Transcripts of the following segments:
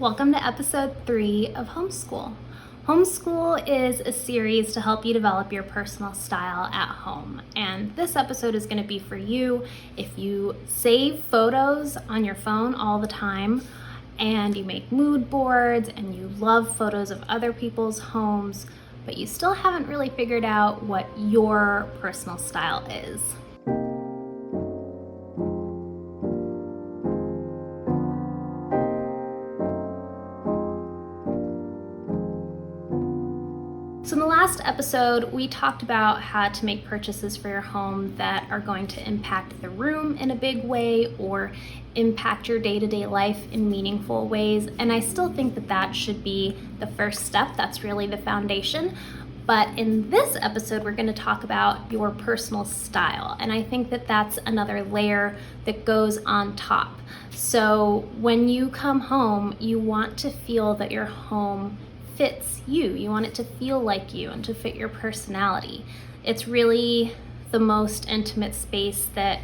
Welcome to episode 3 of Homeschool. Homeschool is a series to help you develop your personal style at home. And this episode is going to be for you if you save photos on your phone all the time and you make mood boards and you love photos of other people's homes, but you still haven't really figured out what your personal style is. So in the last episode, we talked about how to make purchases for your home that are going to impact the room in a big way or impact your day-to-day life in meaningful ways. And I still think that that should be the first step. That's really the foundation. But in this episode, we're going to talk about your personal style. And I think that that's another layer that goes on top. So when you come home, you want to feel that your home fits you. You want it to feel like you and to fit your personality. It's really the most intimate space that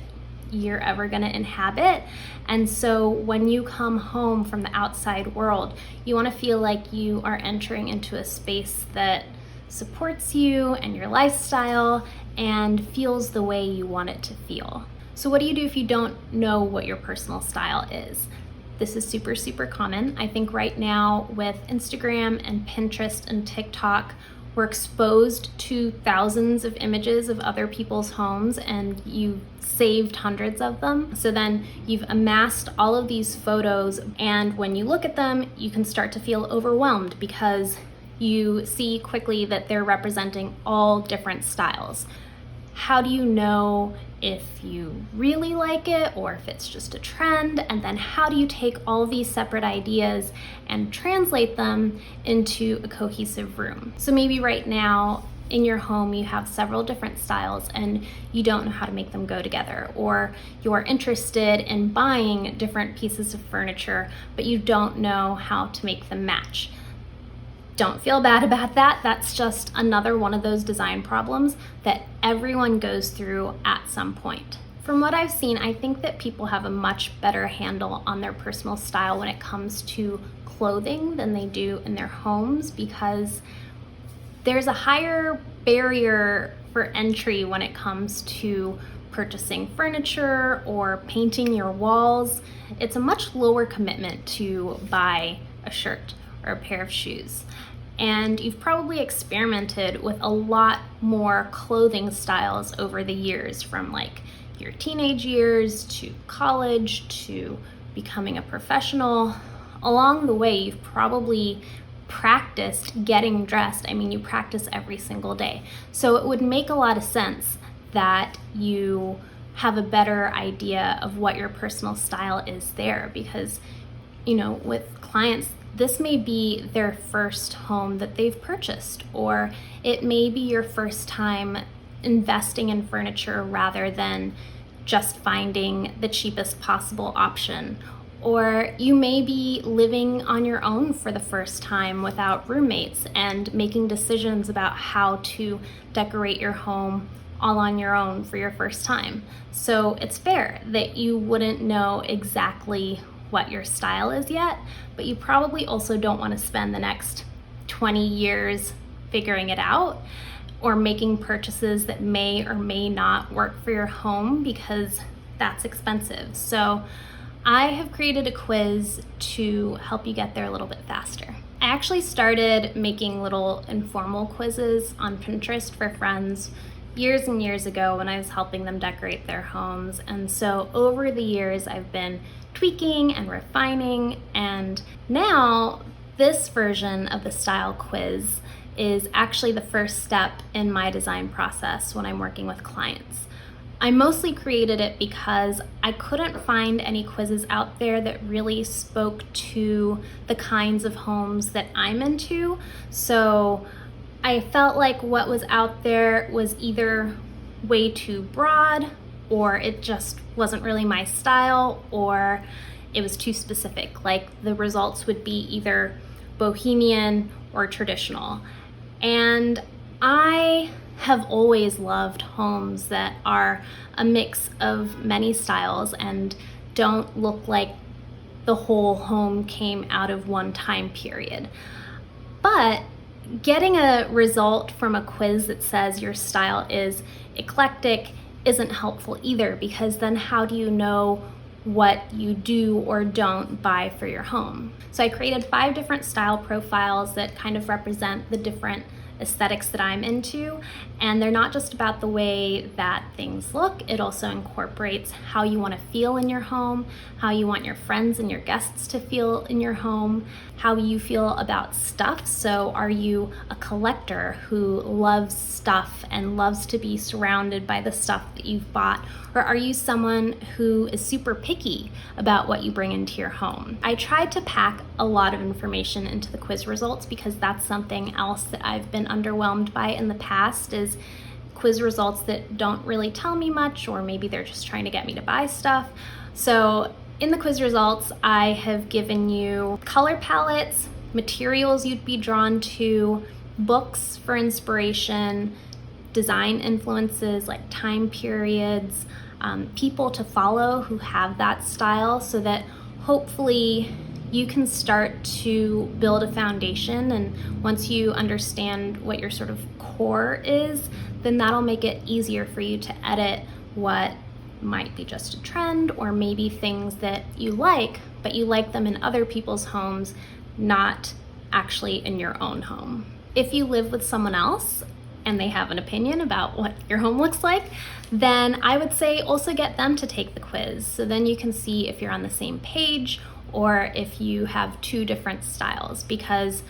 you're ever going to inhabit. And so when you come home from the outside world, you want to feel like you are entering into a space that supports you and your lifestyle and feels the way you want it to feel. So what do you do if you don't know what your personal style is? This is super common. I think right now with Instagram and Pinterest and TikTok, we're exposed to thousands of images of other people's homes and you've saved hundreds of them. So then you've amassed all of these photos, and when you look at them, you can start to feel overwhelmed because you see quickly that they're representing all different styles. How do you know if you really like it or if it's just a trend? And then how do you take all these separate ideas and translate them into a cohesive room? So maybe right now in your home you have several different styles and you don't know how to make them go together, or you're interested in buying different pieces of furniture but you don't know how to make them match. Don't feel bad about that. That's just another one of those design problems that everyone goes through at some point. From what I've seen, I think that people have a much better handle on their personal style when it comes to clothing than they do in their homes, because there's a higher barrier for entry when it comes to purchasing furniture or painting your walls. It's a much lower commitment to buy a shirt or a pair of shoes. And you've probably experimented with a lot more clothing styles over the years, from like your teenage years to college to becoming a professional. Along the way, you've probably practiced getting dressed. I mean, you practice every single day. So it would make a lot of sense that you have a better idea of what your personal style is there, because, you know, with clients, this may be their first home that they've purchased, or it may be your first time investing in furniture rather than just finding the cheapest possible option. Or you may be living on your own for the first time without roommates and making decisions about how to decorate your home all on your own for your first time. So it's fair that you wouldn't know exactly what your style is yet, but you probably also don't want to spend the next 20 years figuring it out or making purchases that may or may not work for your home, because that's expensive. So I have created a quiz to help you get there a little bit faster. I actually started making little informal quizzes on Pinterest for friends years and years ago when I was helping them decorate their homes. And so over the years, I've been tweaking and refining, and now this version of the style quiz is actually the first step in my design process when I'm working with clients. I mostly created it because I couldn't find any quizzes out there that really spoke to the kinds of homes that I'm into. So I felt like what was out there was either way too broad, or it just wasn't really my style, or it was too specific. Like the results would be either bohemian or traditional. And I have always loved homes that are a mix of many styles and don't look like the whole home came out of one time period. But getting a result from a quiz that says your style is eclectic isn't helpful either, because then how do you know what you do or don't buy for your home? So I created 5 different style profiles that kind of represent the different aesthetics that I'm into, and they're not just about the way that things look. It also incorporates how you want to feel in your home, how you want your friends and your guests to feel in your home, how you feel about stuff. So are you a collector who loves stuff and loves to be surrounded by the stuff that you've bought, or are you someone who is super picky about what you bring into your home? I tried to pack a lot of information into the quiz results because that's something else that I've been underwhelmed by in the past, is quiz results that don't really tell me much, or maybe they're just trying to get me to buy stuff. So in the quiz results, I have given you color palettes, materials you'd be drawn to, books for inspiration, design influences like time periods, people to follow who have that style, so that hopefully you can start to build a foundation. And once you understand what your sort of core is, then that'll make it easier for you to edit what might be just a trend, or maybe things that you like, but you like them in other people's homes, not actually in your own home. If you live with someone else and they have an opinion about what your home looks like, then I would say also get them to take the quiz. So then you can see if you're on the same page or if you have 2 different styles. Because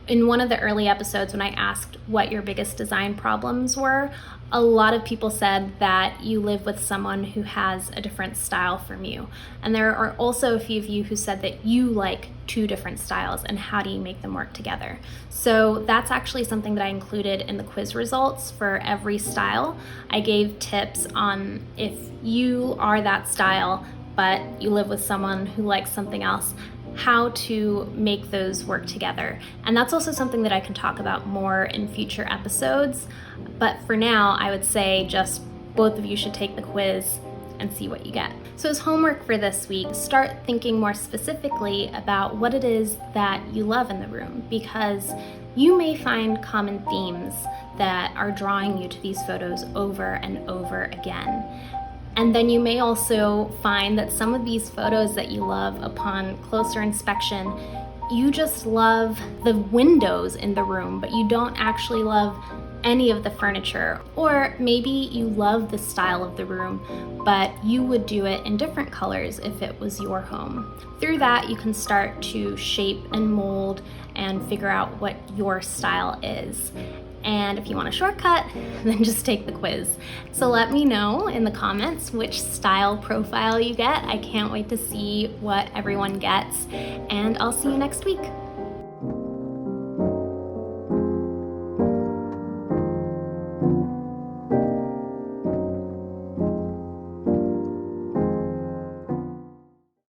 in one of the early episodes, when I asked what your biggest design problems were, a lot of people said that you live with someone who has a different style from you. And there are also a few of you who said that you like 2 different styles, and how do you make them work together? So that's actually something that I included in the quiz results for every style. I gave tips on if you are that style, but you live with someone who likes something else, how to make those work together. And that's also something that I can talk about more in future episodes. But for now, I would say just both of you should take the quiz and see what you get. So as homework for this week, start thinking more specifically about what it is that you love in the room, because you may find common themes that are drawing you to these photos over and over again. And then you may also find that some of these photos that you love, upon closer inspection, you just love the windows in the room, but you don't actually love any of the furniture. Or maybe you love the style of the room, but you would do it in different colors if it was your home. Through that, you can start to shape and mold and figure out what your style is. And if you want a shortcut, then just take the quiz. So let me know in the comments which style profile you get. I can't wait to see what everyone gets, and I'll see you next week.